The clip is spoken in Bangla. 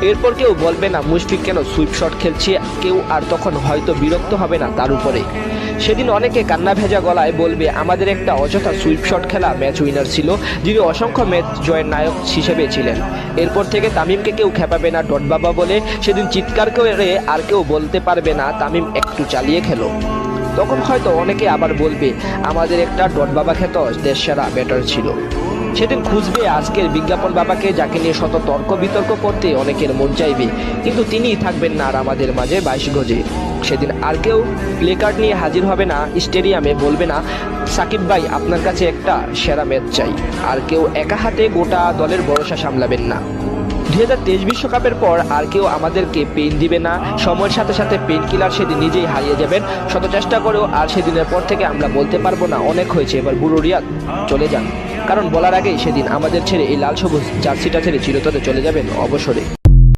এরপর কেউ বলবে না মুশফিক কেন সুইপ শট খেলছে, কেউ আর তখন হয়তো বিরক্ত হবে না তার উপরে। সেদিন অনেকে কান্না ভেজা গলায় বলবে আমাদের একটা অযথা সুইপ শট খেলা ম্যাচ উইনার ছিল, যিনি অসংখ্য ম্যাচ জয়ের নায়ক হিসেবে ছিলেন। এরপর থেকে তামিমকে কেউ খেপাবে না ডট বাবা বলে, সেদিন চিৎকার করে আর কেউ বলতে পারবে না তামিম একটু চালিয়ে খেলো। তখন হয়তো অনেকে আবার বলবে আমাদের একটা ডট বাবা খ্যাত দেশসেরা ব্যাটার ছিল। সেদিন খুঁজবে আজকের বিজ্ঞাপন বাবাকে, যাকে নিয়ে শত তর্ক বিতর্ক করতে অনেকের মন চাইবে, কিন্তু তিনিই থাকবেন না আর আমাদের মাঝে 22 গজে। সেদিন আর কেউ প্লেকার্ড নিয়ে হাজির হবে না স্টেডিয়ামে, বলবে না সাকিব ভাই আপনার কাছে একটা সেরা ম্যাচ চাই। আর কেউ একা হাতে গোটা দলের ভরসা সামলাবেন না। 2023 বিশ্বকাপের পর আর কেউ আমাদেরকে পেইন দিবে না। সময়ের সাথে সাথে পেইন কিলার সেদিন নিজেই হারিয়ে যাবেন শত চেষ্টা করেও। আর সেদিনের পর থেকে আমরা বলতে পারবো না অনেক হয়েছে, এবার বুড়ো রিয়াদ চলে যান। কারণ বলার আগেই সেদিন আমাদের ছেড়ে এই লাল সবুজ জার্সিটা ছেড়ে চিরতরে চলে যাবেন অবসরে।